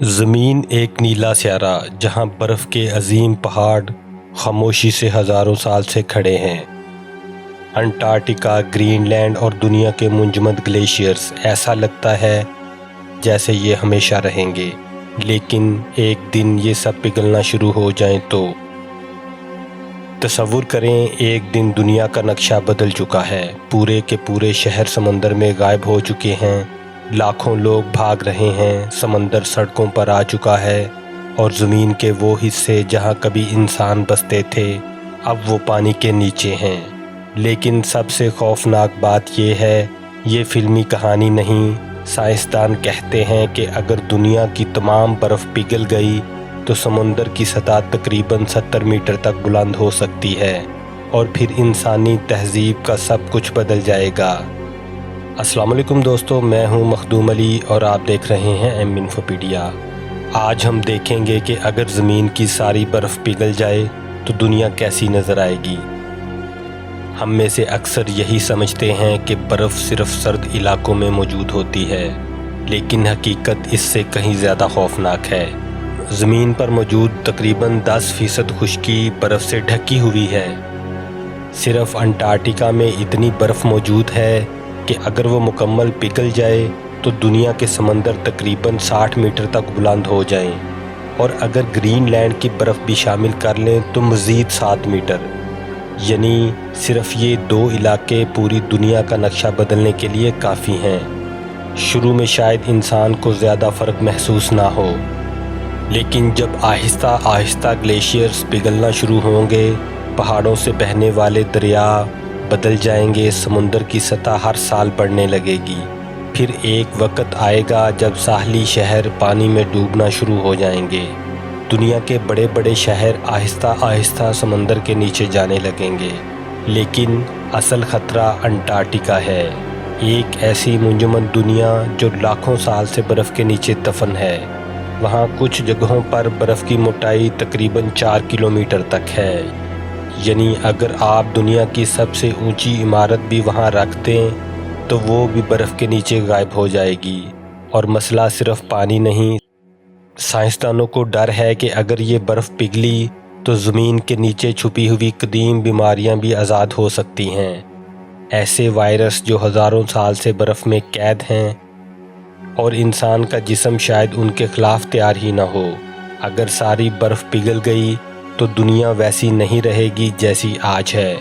زمین ایک نیلا سیارہ جہاں برف کے عظیم پہاڑ خاموشی سے ہزاروں سال سے کھڑے ہیں۔ انٹارکٹیکا، گرین لینڈ اور دنیا کے منجمد گلیشیئرز، ایسا لگتا ہے جیسے یہ ہمیشہ رہیں گے، لیکن ایک دن یہ سب پگھلنا شروع ہو جائیں تو تصور کریں ایک دن دنیا کا نقشہ بدل چکا ہے، پورے کے پورے شہر سمندر میں غائب ہو چکے ہیں، لاکھوں لوگ بھاگ رہے ہیں، سمندر سڑکوں پر آ چکا ہے اور زمین کے وہ حصے جہاں کبھی انسان بستے تھے اب وہ پانی کے نیچے ہیں۔ لیکن سب سے خوفناک بات یہ ہے، یہ فلمی کہانی نہیں۔ سائنسدان کہتے ہیں کہ اگر دنیا کی تمام برف پگھل گئی تو سمندر کی سطح تقریباً 70 میٹر تک بلند ہو سکتی ہے اور پھر انسانی تہذیب کا سب کچھ بدل جائے گا۔ السلام علیکم دوستو، میں ہوں مخدوم علی اور آپ دیکھ رہے ہیں ایم انفوپیڈیا۔ آج ہم دیکھیں گے کہ اگر زمین کی ساری برف پگھل جائے تو دنیا کیسی نظر آئے گی۔ ہم میں سے اکثر یہی سمجھتے ہیں کہ برف صرف سرد علاقوں میں موجود ہوتی ہے، لیکن حقیقت اس سے کہیں زیادہ خوفناک ہے۔ زمین پر موجود تقریباً 10% خشکی برف سے ڈھکی ہوئی ہے۔ صرف انٹارکٹیکا میں اتنی برف موجود ہے کہ اگر وہ مکمل پگھل جائے تو دنیا کے سمندر تقریباً 60 میٹر تک بلند ہو جائیں، اور اگر گرین لینڈ کی برف بھی شامل کر لیں تو مزید 7 میٹر۔ یعنی صرف یہ 2 علاقے پوری دنیا کا نقشہ بدلنے کے لیے کافی ہیں۔ شروع میں شاید انسان کو زیادہ فرق محسوس نہ ہو، لیکن جب آہستہ آہستہ گلیشیئرز پگھلنا شروع ہوں گے، پہاڑوں سے بہنے والے دریا بدل جائیں گے، سمندر کی سطح ہر سال بڑھنے لگے گی، پھر ایک وقت آئے گا جب ساحلی شہر پانی میں ڈوبنا شروع ہو جائیں گے۔ دنیا کے بڑے بڑے شہر آہستہ آہستہ سمندر کے نیچے جانے لگیں گے۔ لیکن اصل خطرہ انٹارکٹیکا ہے، ایک ایسی منجمد دنیا جو لاکھوں سال سے برف کے نیچے دفن ہے۔ وہاں کچھ جگہوں پر برف کی موٹائی تقریباً 4 کلومیٹر تک ہے۔ یعنی اگر آپ دنیا کی سب سے اونچی عمارت بھی وہاں رکھ دیں تو وہ بھی برف کے نیچے غائب ہو جائے گی۔ اور مسئلہ صرف پانی نہیں، سائنسدانوں کو ڈر ہے کہ اگر یہ برف پگھلی تو زمین کے نیچے چھپی ہوئی قدیم بیماریاں بھی آزاد ہو سکتی ہیں، ایسے وائرس جو ہزاروں سال سے برف میں قید ہیں، اور انسان کا جسم شاید ان کے خلاف تیار ہی نہ ہو۔ اگر ساری برف پگھل گئی تو دنیا ویسی نہیں رہے گی جیسی آج ہے۔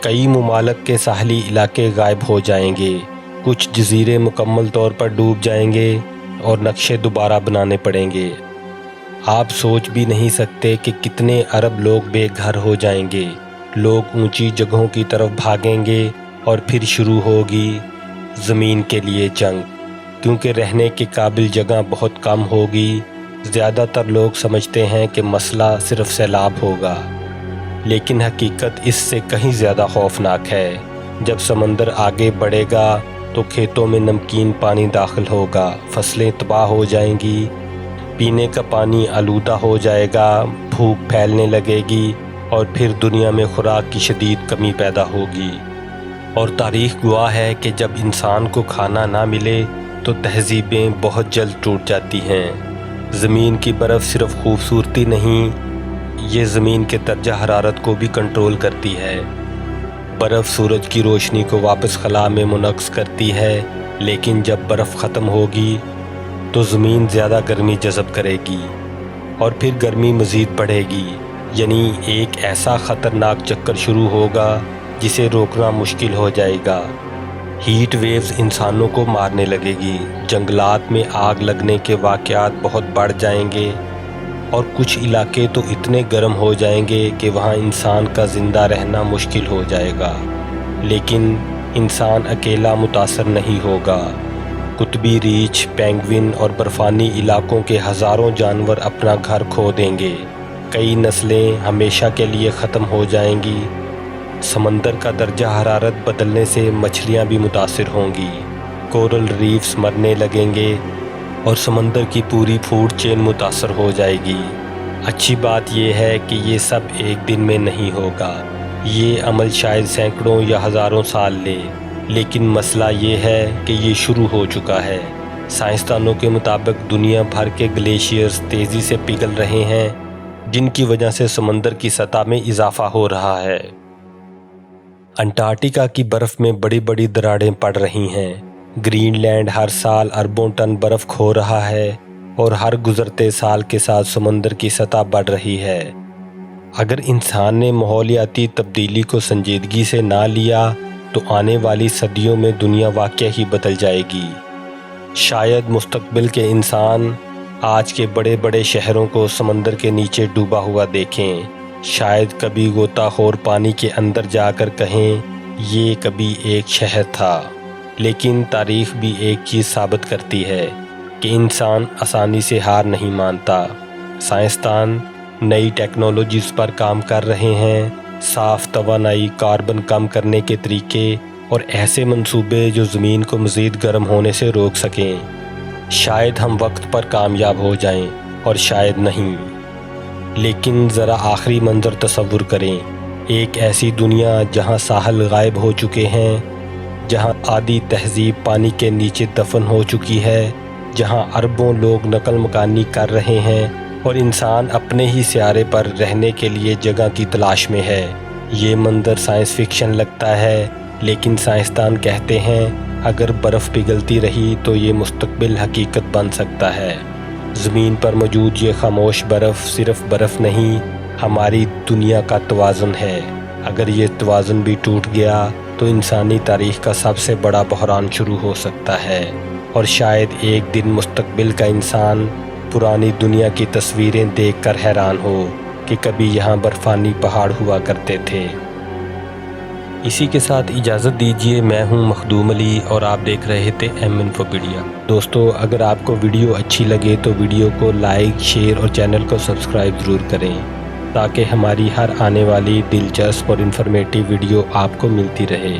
کئی ممالک کے ساحلی علاقے غائب ہو جائیں گے، کچھ جزیرے مکمل طور پر ڈوب جائیں گے اور نقشے دوبارہ بنانے پڑیں گے۔ آپ سوچ بھی نہیں سکتے کہ کتنے ارب لوگ بے گھر ہو جائیں گے۔ لوگ اونچی جگہوں کی طرف بھاگیں گے اور پھر شروع ہوگی زمین کے لیے جنگ، کیونکہ رہنے کے قابل جگہ بہت کم ہوگی۔ زیادہ تر لوگ سمجھتے ہیں کہ مسئلہ صرف سیلاب ہوگا، لیکن حقیقت اس سے کہیں زیادہ خوفناک ہے۔ جب سمندر آگے بڑھے گا تو کھیتوں میں نمکین پانی داخل ہوگا، فصلیں تباہ ہو جائیں گی، پینے کا پانی آلودہ ہو جائے گا، بھوک پھیلنے لگے گی اور پھر دنیا میں خوراک کی شدید کمی پیدا ہوگی۔ اور تاریخ گواہ ہے کہ جب انسان کو کھانا نہ ملے تو تہذیبیں بہت جلد ٹوٹ جاتی ہیں۔ زمین کی برف صرف خوبصورتی نہیں، یہ زمین کے درجہ حرارت کو بھی کنٹرول کرتی ہے۔ برف سورج کی روشنی کو واپس خلا میں منعکس کرتی ہے، لیکن جب برف ختم ہوگی تو زمین زیادہ گرمی جذب کرے گی اور پھر گرمی مزید بڑھے گی۔ یعنی ایک ایسا خطرناک چکر شروع ہوگا جسے روکنا مشکل ہو جائے گا۔ ہیٹ ویوز انسانوں کو مارنے لگے گی، جنگلات میں آگ لگنے کے واقعات بہت بڑھ جائیں گے، اور کچھ علاقے تو اتنے گرم ہو جائیں گے کہ وہاں انسان کا زندہ رہنا مشکل ہو جائے گا۔ لیکن انسان اکیلا متاثر نہیں ہوگا۔ قطبی ریچھ، پینگوئن اور برفانی علاقوں کے ہزاروں جانور اپنا گھر کھو دیں گے، کئی نسلیں ہمیشہ کے لیے ختم ہو جائیں گی۔ سمندر کا درجہ حرارت بدلنے سے مچھلیاں بھی متاثر ہوں گی، کورل ریفز مرنے لگیں گے اور سمندر کی پوری فوڈ چین متاثر ہو جائے گی۔ اچھی بات یہ ہے کہ یہ سب ایک دن میں نہیں ہوگا، یہ عمل شاید سینکڑوں یا ہزاروں سال لے، لیکن مسئلہ یہ ہے کہ یہ شروع ہو چکا ہے۔ سائنسدانوں کے مطابق دنیا بھر کے گلیشیئرز تیزی سے پگھل رہے ہیں، جن کی وجہ سے سمندر کی سطح میں اضافہ ہو رہا ہے۔ انٹارکٹیکا کی برف میں بڑی بڑی دراڑیں پڑ رہی ہیں۔ گرین لینڈ ہر سال اربوں ٹن برف کھو رہا ہے اور ہر گزرتے سال کے ساتھ سمندر کی سطح بڑھ رہی ہے۔ اگر انسان نے ماحولیاتی تبدیلی کو سنجیدگی سے نہ لیا تو آنے والی صدیوں میں دنیا واقعی ہی بدل جائے گی۔ شاید مستقبل کے انسان آج کے بڑے بڑے شہروں کو سمندر کے نیچے ڈوبا ہوا دیکھیں۔ شاید کبھی غوطہ خور پانی کے اندر جا کر کہیں یہ کبھی ایک شہر تھا۔ لیکن تاریخ بھی ایک چیز ثابت کرتی ہے کہ انسان آسانی سے ہار نہیں مانتا۔ سائنسدان نئی ٹیکنالوجیز پر کام کر رہے ہیں، صاف توانائی، کاربن کم کرنے کے طریقے اور ایسے منصوبے جو زمین کو مزید گرم ہونے سے روک سکیں۔ شاید ہم وقت پر کامیاب ہو جائیں اور شاید نہیں۔ لیکن ذرا آخری منظر تصور کریں، ایک ایسی دنیا جہاں ساحل غائب ہو چکے ہیں، جہاں آدھی تہذیب پانی کے نیچے دفن ہو چکی ہے، جہاں اربوں لوگ نقل مکانی کر رہے ہیں اور انسان اپنے ہی سیارے پر رہنے کے لیے جگہ کی تلاش میں ہے۔ یہ منظر سائنس فکشن لگتا ہے، لیکن سائنسدان کہتے ہیں اگر برف پگھلتی رہی تو یہ مستقبل حقیقت بن سکتا ہے۔ زمین پر موجود یہ خاموش برف صرف برف نہیں، ہماری دنیا کا توازن ہے۔ اگر یہ توازن بھی ٹوٹ گیا تو انسانی تاریخ کا سب سے بڑا بحران شروع ہو سکتا ہے، اور شاید ایک دن مستقبل کا انسان پرانی دنیا کی تصویریں دیکھ کر حیران ہو کہ کبھی یہاں برفانی پہاڑ ہوا کرتے تھے۔ اسی کے ساتھ اجازت دیجیے، میں ہوں مخدوم علی اور آپ دیکھ رہے تھے ایم انفوپیڈیا۔ دوستو، اگر آپ کو ویڈیو اچھی لگے تو ویڈیو کو لائک، شیئر اور چینل کو سبسکرائب ضرور کریں تاکہ ہماری ہر آنے والی دلچسپ اور انفارمیٹیو ویڈیو آپ کو ملتی رہے۔